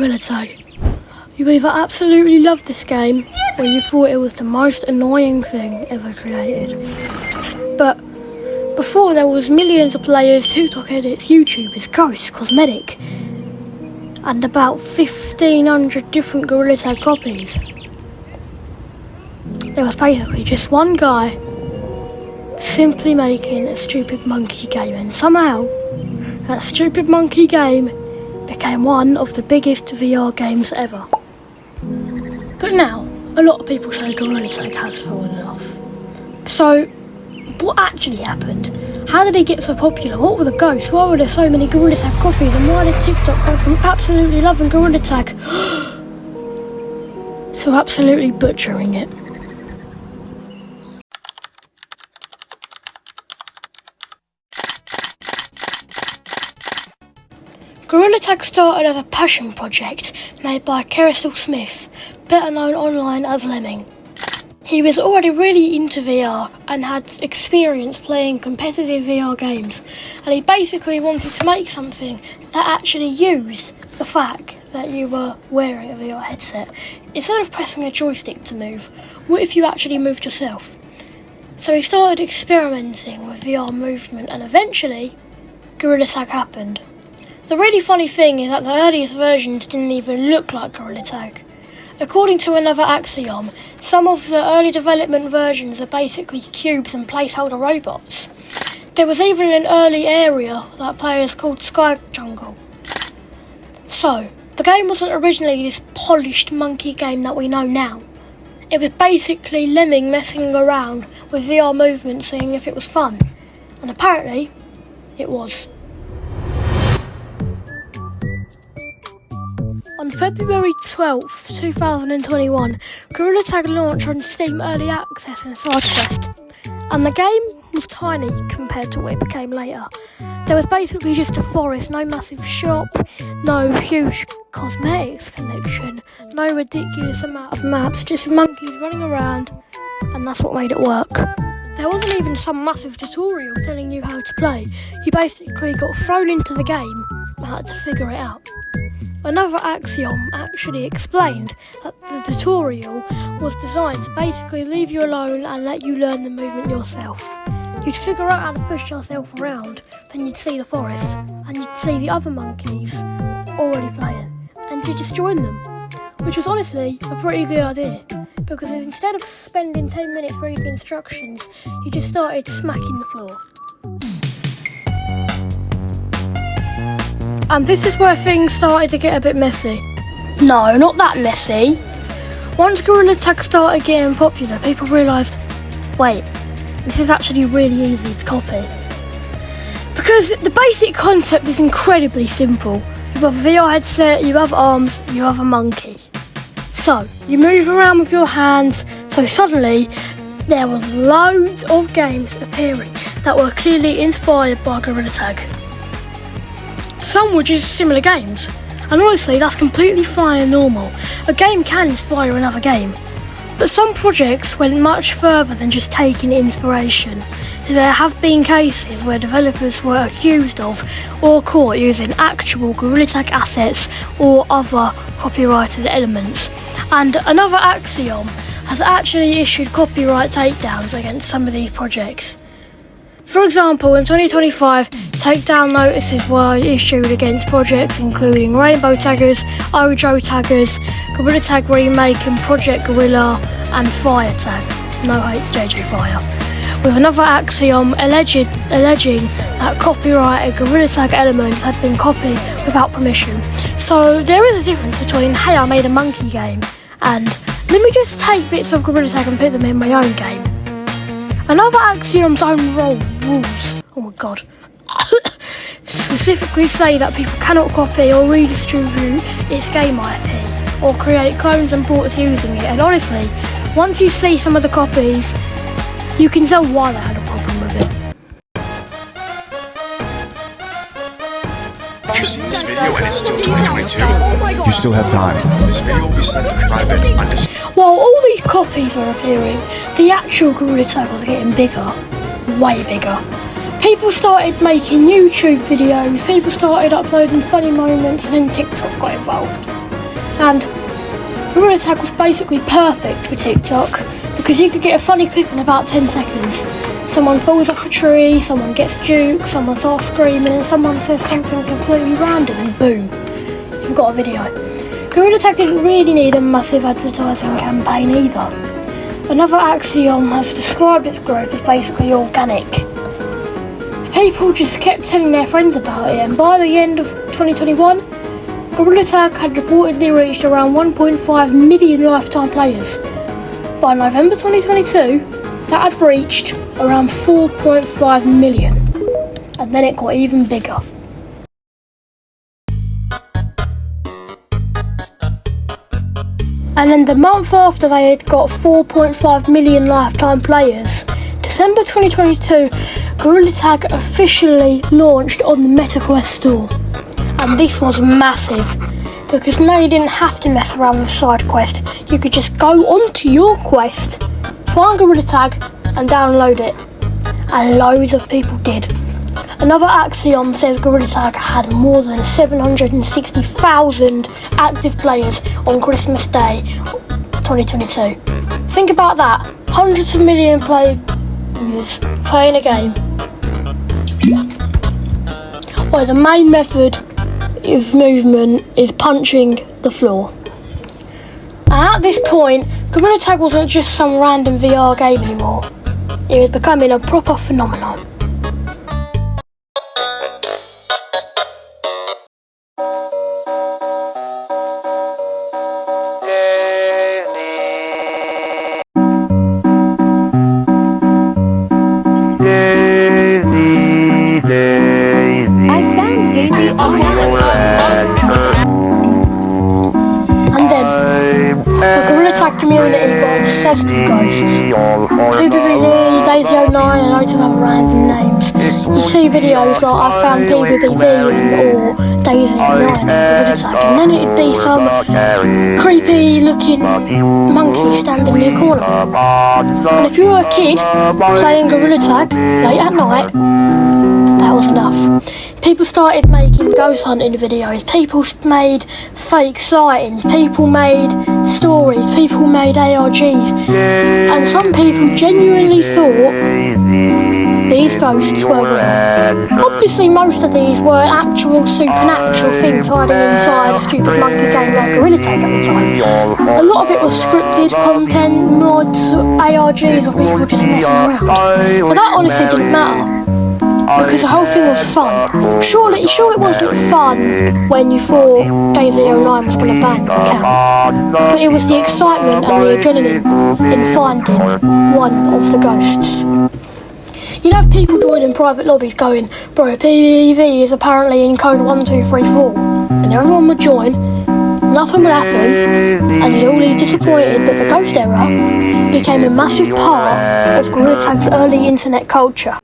Gorilla Tag. You either absolutely loved this game or you thought it was the most annoying thing ever created. But before there was millions of players, TikTok edits, YouTubers, ghosts, cosmetic, and about 1,500 different Gorilla Tag copies. There was basically just one guy simply making a stupid monkey game, and somehow that stupid monkey game became one of the biggest VR games ever. But now, a lot of people say Gorilla Tag has fallen off. So, what actually happened? How did it get so popular? What were the ghosts? Why were there so many Gorilla Tag copies? And why did TikTok go from absolutely loving Gorilla Tag to absolutely butchering it? Gorilla Tag started as a passion project made by Kerrisel Smith, better known online as Lemming. He was already really into VR and had experience playing competitive VR games, and he basically wanted to make something that actually used the fact that you were wearing a VR headset. Instead of pressing a joystick to move, what if you actually moved yourself? So he started experimenting with VR movement, and eventually Gorilla Tag happened. The really funny thing is that the earliest versions didn't even look like Gorilla Tag. According to another Axiom, some of the early development versions are basically cubes and placeholder robots. There was even an early area that players called Sky Jungle. So, the game wasn't originally this polished monkey game that we know now. It was basically Lemming messing around with VR movement, seeing if it was fun. And apparently, it was. On February 12th, 2021, Gorilla Tag launched on Steam Early Access and SideQuest, and the game was tiny compared to what it became later. There was basically just a forest, no massive shop, no huge cosmetics collection, no ridiculous amount of maps, just monkeys running around, and that's what made it work. There wasn't even some massive tutorial telling you how to play. You basically got thrown into the game and had to figure it out. Another Axiom actually explained that the tutorial was designed to basically leave you alone and let you learn the movement yourself. You'd figure out how to push yourself around, then you'd see the forest, and you'd see the other monkeys already playing, and you'd just join them, which was honestly a pretty good idea, because instead of spending 10 minutes reading instructions, you just started smacking the floor. And this is where things started to get a bit messy. No, not that messy. Once Gorilla Tag started getting popular, people realised, wait, this is actually really easy to copy. Because the basic concept is incredibly simple. You have a VR headset, you have arms, you have a monkey. So, you move around with your hands, so suddenly there was loads of games appearing that were clearly inspired by Gorilla Tag. Some were just similar games, and honestly that's completely fine and normal. A game can inspire another game, but some projects went much further than just taking inspiration. There have been cases where developers were accused of or caught using actual Gorilla Tag assets or other copyrighted elements, and another Axiom has actually issued copyright takedowns against some of these projects. For example, in 2025, takedown notices were issued against projects including Rainbow Taggers, Ojo Taggers, Gorilla Tag Remake and Project Gorilla, and Fire Tag, no hate to JJ Fire, with another Axiom alleging that copyrighted Gorilla Tag elements had been copied without permission. So there is a difference between, hey, I made a monkey game, and let me just take bits of Gorilla Tag and put them in my own game. Another Axiom's own rules, oh my god, specifically say that people cannot copy or redistribute its game IP or create clones and ports using it, and honestly, once you see some of the copies, you can tell why they had a problem with it. If you've seen this video and it's still 2022, you still have time. This video will be sent to private undisclosed. While all these copies were appearing, the actual Gorilla Tag was getting bigger, way bigger. People started making YouTube videos, people started uploading funny moments, and then TikTok got involved. And Gorilla Tag was basically perfect for TikTok because you could get a funny clip in about 10 seconds. Someone falls off a tree, someone gets juked, someone starts screaming, and someone says something completely random, and boom, you've got a video. Gorilla Tag didn't really need a massive advertising campaign either. Another Axiom has described its growth as basically organic. People just kept telling their friends about it, and by the end of 2021, Gorilla Tag had reportedly reached around 1.5 million lifetime players. By November 2022, that had reached around 4.5 million, and then it got even bigger. And then the month after they had got 4.5 million lifetime players, December 2022, Gorilla Tag officially launched on the MetaQuest store. And this was massive, because now you didn't have to mess around with side quest. You could just go onto your quest, find Gorilla Tag and download it. And loads of people did. Another Axiom says Gorilla Tag had more than 760,000 active players on Christmas Day 2022. Think about that, hundreds of million players playing a game where the main method of movement is punching the floor. And at this point, Gorilla Tag wasn't just some random VR game anymore. It was becoming a proper phenomenon. And then, the Gorilla Tag community got obsessed with ghosts. PBBV, Daisy09 and loads of other random names. You see videos like I found PBBV or Daisy09 on Gorilla Tag, and then it'd be some creepy looking monkey standing in the corner. And if you were a kid playing Gorilla Tag late at night, that was enough. People started making ghost hunting videos, people made fake sightings, people made stories, people made ARGs, and some people genuinely thought these ghosts were real. Obviously most of these were actual supernatural things hiding inside a stupid monkey game like Gorilla Tag at the time. A lot of it was scripted content, mods, ARGs, or people just messing around. But that honestly didn't matter, because the whole thing was fun. Sure it wasn't fun when you thought Daisy09 was going to ban your account, but it was the excitement and the adrenaline in finding one of the ghosts. You'd have people joining private lobbies going, bro, PvP is apparently in code 1234, and everyone would join, nothing would happen, and you'd all be disappointed that the ghost error became a massive part of Gorilla Tag's early internet culture.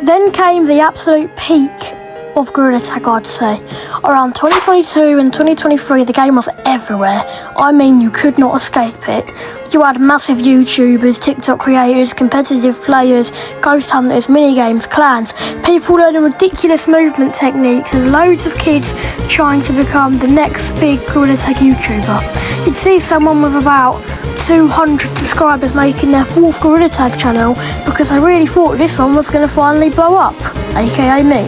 Then came the absolute peak of Gorilla Tag, I'd say. Around 2022 and 2023, the game was everywhere. I mean, you could not escape it. You had massive YouTubers, TikTok creators, competitive players, ghost hunters, minigames, clans, people learning ridiculous movement techniques, and loads of kids trying to become the next big Gorilla Tag YouTuber. You'd see someone with about 200 subscribers making their 4th Gorilla Tag channel because they really thought this one was going to finally blow up, aka me.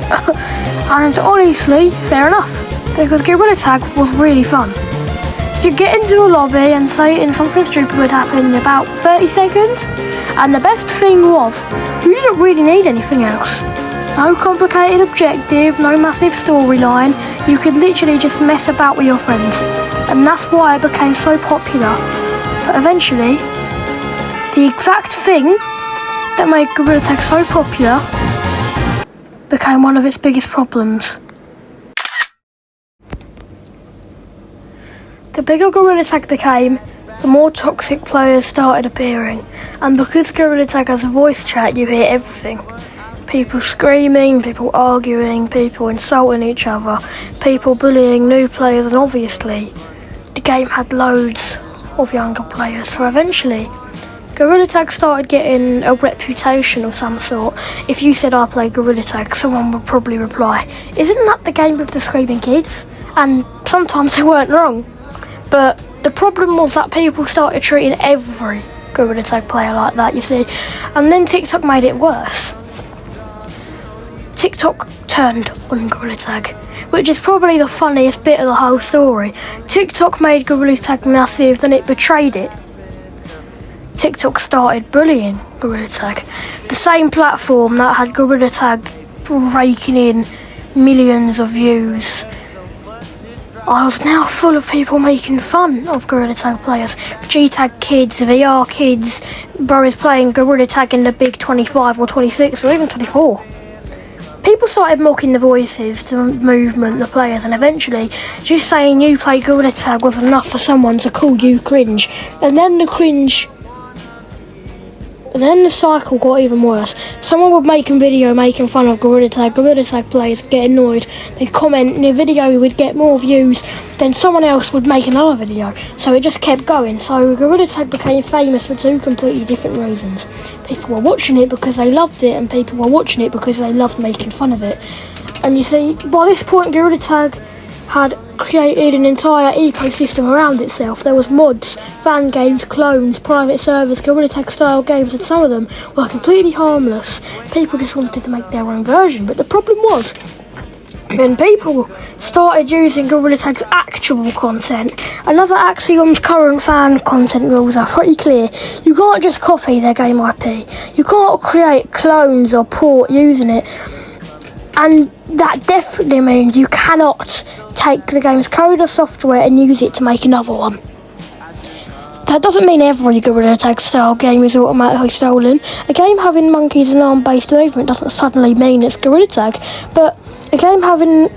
And honestly, fair enough, because Gorilla Tag was really fun. You'd get into a lobby and something stupid would happen in about 30 seconds, and the best thing was, you didn't really need anything else. No complicated objective, no massive storyline, you could literally just mess about with your friends, and that's why it became so popular. But eventually, the exact thing that made Gorilla Tag so popular became one of its biggest problems. The bigger Gorilla Tag became, the more toxic players started appearing, and because Gorilla Tag has a voice chat, you hear everything. People screaming, people arguing, people insulting each other, people bullying new players, and obviously, the game had loads of younger players, so eventually Gorilla Tag started getting a reputation of some sort. If you said I play Gorilla Tag, someone would probably reply, isn't that the game with the screaming kids? and sometimes they weren't wrong. But the problem was that people started treating every Gorilla Tag player like that, you see, and then TikTok made it worse. TikTok turned on Gorilla Tag, which is probably the funniest bit of the whole story. TikTok made Gorilla Tag massive, then it betrayed it. TikTok started bullying Gorilla Tag, the same platform that had Gorilla Tag raking in millions of views. I was now full of people making fun of Gorilla Tag players. G-Tag kids, VR kids, bros playing Gorilla Tag in the big 25 or 26 or even 24. People started mocking the voices, the movement, the players, and eventually just saying you played Gorilla Tag was enough for someone to call you cringe. And then the cycle got even worse. Someone would make a video making fun of Gorilla Tag players get annoyed. They'd comment and the video would get more views, then someone else would make another video. So it just kept going. So Gorilla Tag became famous for two completely different reasons. People were watching it because they loved it, and people were watching it because they loved making fun of it. And you see, by this point Gorilla Tag had created an entire ecosystem around itself. There was mods, fan games, clones, private servers, Gorilla Tag style games, and some of them were completely harmless. People just wanted to make their own version, but the problem was when people started using Gorilla Tag's actual content. Another Axiom's current fan content rules are pretty clear. You can't just copy their game IP. You can't create clones or port using it. And that definitely means you cannot take the game's code or software and use it to make another one. That doesn't mean every Gorilla Tag style game is automatically stolen. A game having monkeys and arm-based movement doesn't suddenly mean it's Gorilla Tag, but a game having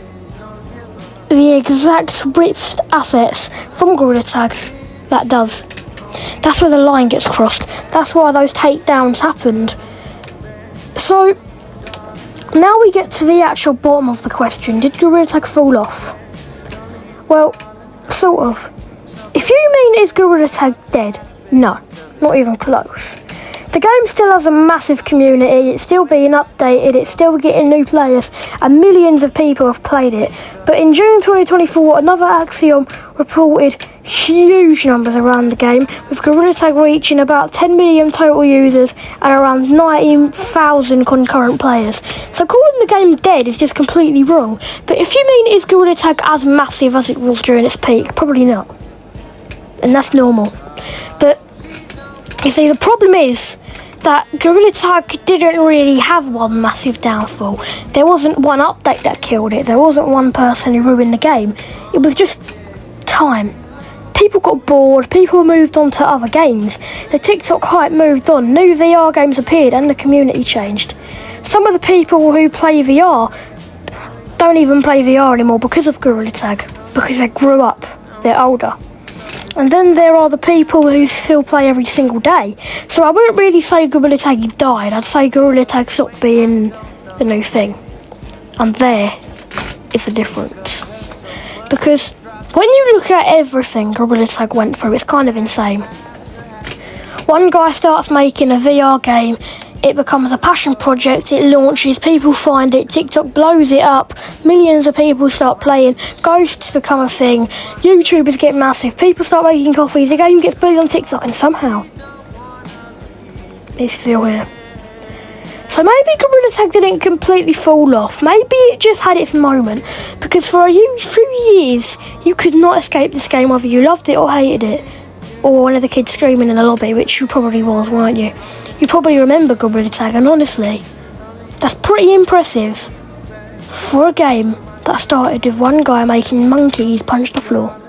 the exact ripped assets from Gorilla Tag, that does. That's where the line gets crossed. That's why those takedowns happened. So now we get to the actual bottom of the question. Did Gorilla Tag fall off? Well, sort of. If you mean is Gorilla Tag dead? No, not even close. The game still has a massive community, it's still being updated, it's still getting new players, and millions of people have played it. But in June 2024, another Axiom reported huge numbers around the game, with Gorilla Tag reaching about 10 million total users and around 90,000 concurrent players. So calling the game dead is just completely wrong. But if you mean is Gorilla Tag as massive as it was during its peak? Probably not. And that's normal. But you see, the problem is that Gorilla Tag didn't really have one massive downfall. There wasn't one update that killed it. There wasn't one person who ruined the game. It was just time. People got bored. People moved on to other games. The TikTok hype moved on. New VR games appeared and the community changed. Some of the people who play VR don't even play VR anymore because of Gorilla Tag. Because they grew up. They're older. And then there are the people who still play every single day. So I wouldn't really say Gorilla Tag died. I'd say Gorilla Tag stopped being the new thing. And there is the difference. Because when you look at everything Gorilla Tag went through, it's kind of insane. One guy starts making a VR game. It becomes a passion project, it launches, people find it, TikTok blows it up, millions of people start playing, ghosts become a thing, YouTubers get massive, people start making copies, the game gets bullied on TikTok, and somehow it's still here. So maybe Gorilla Tag didn't completely fall off, maybe it just had its moment, because for a few years you could not escape this game whether you loved it or hated it, or one of the kids screaming in the lobby, which you probably was, weren't you? You probably remember Gorilla Tag, and honestly, that's pretty impressive for a game that started with one guy making monkeys punch the floor.